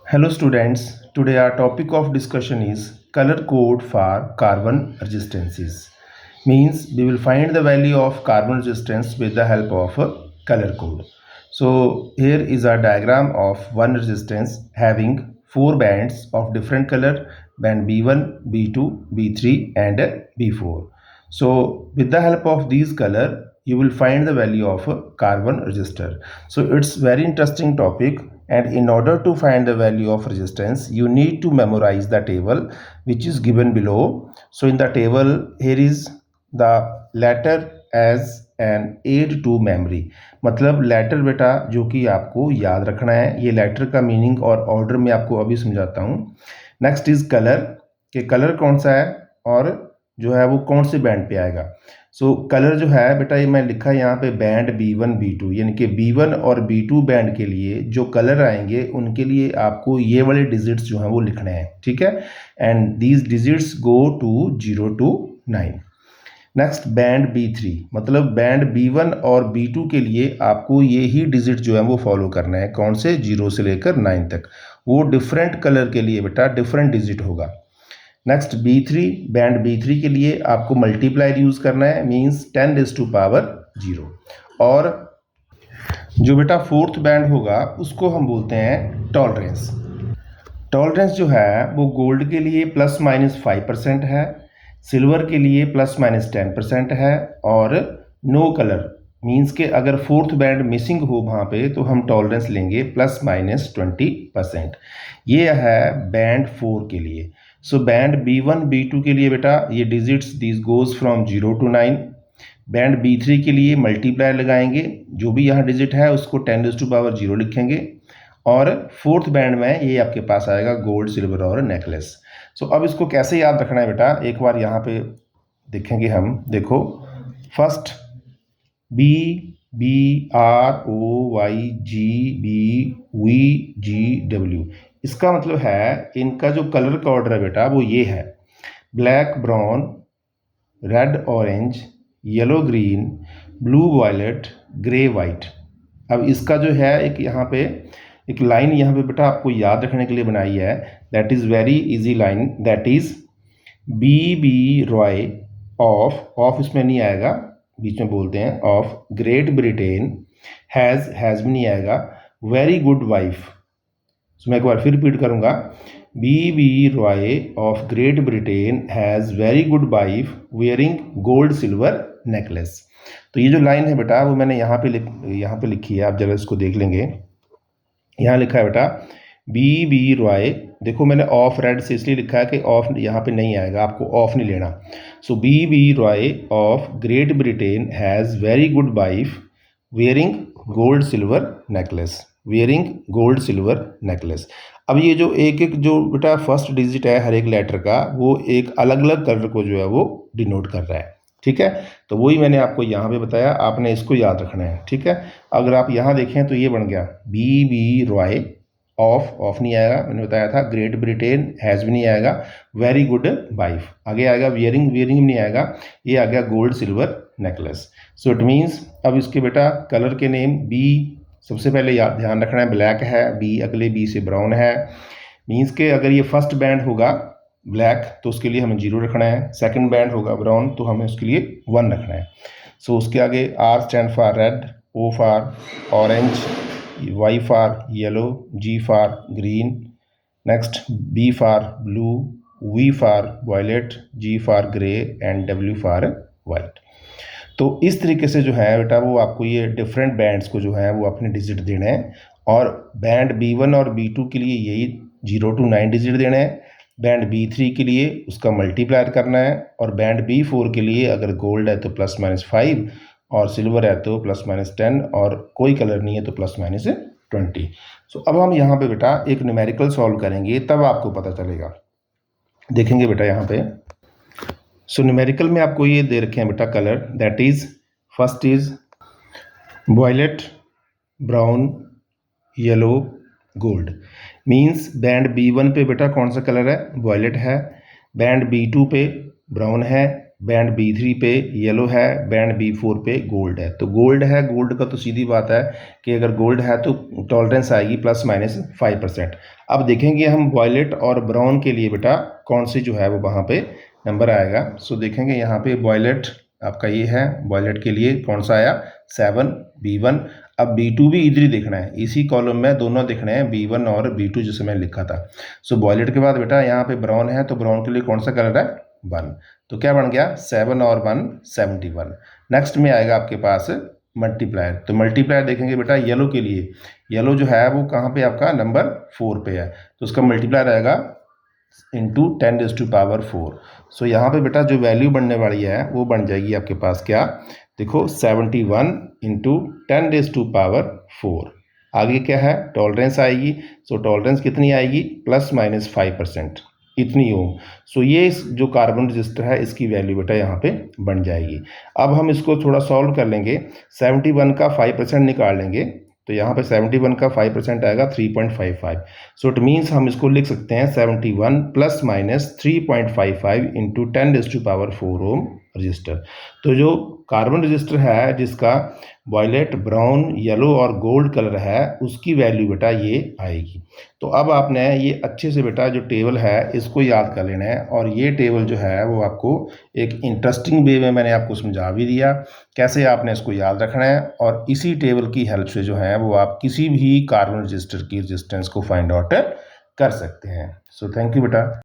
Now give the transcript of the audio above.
Hello students, today our topic of discussion is color code for carbon resistances. Means we will find the value of carbon resistance with the help of a color code. So here is a diagram of one resistance having four bands of different color, band B1, B2, B3 and B4. So with the help of these color you will find the value of a carbon resistor. So it's very interesting topic, and in order to find the value of resistance you need to memorize the table which is given below. So in the table here is the letter as an aid to memory, मतलब letter बेटा जो कि आपको याद रखना है। ये letter का मीनिंग और ऑर्डर में आपको अभी समझाता हूँ। नेक्स्ट इज कलर, कि कलर कौन सा है और जो है वो कौन से बैंड पे आएगा। सो कलर जो है बेटा ये मैं लिखा है यहाँ पे बैंड B1 B2, यानी कि B1 और B2 बैंड के लिए जो कलर आएंगे उनके लिए आपको ये वाले डिजिट्स जो हैं वो लिखने हैं, ठीक है। And these digits go to 0 to 9। Next band B3, मतलब बैंड B1 और B2 के लिए आपको ये ही डिजिट जो है वो फॉलो करना है। कौन से? 0 से लेकर 9 तक। वो डिफरेंट कलर के लिए बेटा डिफरेंट डिजिट होगा। नेक्स्ट B3, बैंड B3 के लिए आपको मल्टीप्लायर यूज़ करना है, मीन्स 10⁻0। और जो बेटा फोर्थ बैंड होगा उसको हम बोलते हैं टॉलरेंस। टॉलरेंस जो है वो गोल्ड के लिए ±5% है, सिल्वर के लिए ±10% है, और नो कलर मीन्स के अगर फोर्थ बैंड मिसिंग हो वहाँ पे तो हम टॉलरेंस लेंगे ±20%। ये है बैंड 4 के लिए। सो बैंड B1 B2 के लिए बेटा ये digits this goes from 0 to 9। Band B3 के लिए मल्टीप्लायर लगाएंगे, जो भी यहाँ डिजिट है उसको 10⁻0 लिखेंगे, और फोर्थ बैंड में ये आपके पास आएगा गोल्ड सिल्वर और नेकलेस। सो अब इसको कैसे याद रखना है बेटा, एक बार यहाँ पे देखेंगे हम। देखो फर्स्ट BBROYGBVGW, इसका मतलब है इनका जो कलर का ऑर्डर है बेटा वो ये है: black brown, red orange, yellow green, blue violet, grey white. अब इसका जो है एक यहाँ पे एक लाइन यहाँ पे बेटा आपको याद रखने के लिए बनाई है, that is very easy line, that is BB Roy of इसमें नहीं आएगा, बीच में बोलते हैं ऑफ ग्रेट ब्रिटेन, हैज़ भी नहीं आएगा, वेरी गुड वाइफ। सो मैं एक बार फिर रिपीट करूँगा, BB Roy of great Britain has very good wife wearing gold silver necklace. तो ये जो लाइन है बेटा वो मैंने यहाँ पे लिखी है, आप जरा इसको देख लेंगे। यहाँ लिखा है बेटा BB रॉय, देखो मैंने ऑफ रेड से इसलिए लिखा है कि ऑफ यहाँ पे नहीं आएगा, आपको ऑफ नहीं लेना। सो BB Roy of great Britain has very good wife wearing gold silver necklace, wearing gold silver necklace. अब ये जो एक एक जो बेटा फर्स्ट डिजिट है हर एक लेटर का, वो एक अलग अलग कलर को जो है वो डिनोट कर रहा है, ठीक है। तो वही मैंने आपको यहाँ पे बताया, आपने इसको याद रखना है, ठीक है। अगर आप यहाँ देखें तो ये बन गया BB रॉय ऑफ नहीं आएगा, मैंने बताया था, ग्रेट ब्रिटेन हैज़ भी नहीं आएगा, वेरी गुड वाइफ आगे आएगा, वेयरिंग भी नहीं आएगा, ये आ गया gold silver necklace. So it means अब इसके बेटा कलर के नेम B सबसे पहले याद ध्यान रखना है, ब्लैक है, B अगले B से ब्राउन है, मीन्स के अगर ये फर्स्ट बैंड होगा ब्लैक तो उसके लिए हमें 0 रखना है, सेकंड बैंड होगा ब्राउन तो हमें उसके लिए 1 रखना है। सो उसके आगे R stand for red, O for orange, Y for yellow, G for green, next B for blue, V for violet, G for grey and W for white. तो इस तरीके से जो है बेटा वो आपको ये डिफरेंट बैंड्स को जो है वो अपने डिजिट देने हैं, और बैंड B1 और B2 के लिए यही 0 to 9 डिजिट देने हैं, बैंड B3 के लिए उसका मल्टीप्लायर करना है, और बैंड B4 के लिए अगर गोल्ड है तो ±5 और सिल्वर है तो ±10 और कोई कलर नहीं है तो ±20। सो अब हम यहाँ पे बेटा एक न्यूमेरिकल सॉल्व करेंगे, तब आपको पता चलेगा। देखेंगे बेटा यहाँ पे, सो न्यूमेरिकल में आपको ये दे रखे हैं बेटा colour, that is first is violet, brown, yellow, gold. Means band B1 पे बेटा कौन सा कलर है? वायलेट है। बैंड B2 पे ब्राउन है, बैंड B3 पे येलो है, बैंड B4 पे गोल्ड है। तो गोल्ड है, गोल्ड का तो सीधी बात है कि अगर गोल्ड है तो टॉलरेंस आएगी ±5%। अब देखेंगे हम वॉयलेट और ब्राउन के लिए बेटा कौन सी जो है वो वहाँ पे नंबर आएगा। सो देखेंगे यहाँ पे वॉयलेट आपका ये है, वॉयलेट के लिए कौन सा आया 7 B1। अब B2 भी इधर ही देखना है, इसी कॉलम में दोनों देखने हैं B1 और B2 जिसे मैं लिखा था। सो वॉयलेट के बाद बेटा यहाँ पे ब्राउन है, तो ब्राउन के लिए कौन सा कलर है 1। तो क्या बन गया 7 और 1 71। नेक्स्ट में आएगा आपके पास मल्टीप्लायर। तो मल्टीप्लायर देखेंगे बेटा येलो के लिए, येलो जो है वो कहाँ पे आपका नंबर 4 पे है, तो उसका मल्टीप्लायर आएगा इंटू 10⁴। सो यहाँ पे बेटा जो वैल्यू बनने वाली है वो बन जाएगी आपके पास क्या, देखो 71 इंटू 10⁴। आगे क्या है टॉलरेंस आएगी। सो टॉलरेंस कितनी आएगी ±5%, इतनी ओम। सो ये जो कार्बन रजिस्टर है इसकी वैल्यू बेटा यहाँ पे बन जाएगी। अब हम इसको थोड़ा सॉल्व कर लेंगे, 71 का 5% निकाल लेंगे, तो यहाँ पे 71 का 5% आएगा 3.55। सो इट मीन्स हम इसको लिख सकते हैं 71 ± 3.55 इंटू 10⁴ ओम रजिस्टर। तो जो कार्बन रजिस्टर है जिसका वॉयलेट, ब्राउन, येलो और गोल्ड कलर है उसकी वैल्यू बेटा ये आएगी। तो अब आपने ये अच्छे से बेटा जो टेबल है इसको याद कर लेना है, और ये टेबल जो है वो आपको एक इंटरेस्टिंग वे में मैंने आपको समझा भी दिया कैसे आपने इसको याद रखना है, और इसी टेबल की हेल्प से जो है वो आप किसी भी कार्बन रजिस्टर की रेजिस्टेंस को फाइंड आउट कर सकते हैं। सो थैंक यू बेटा।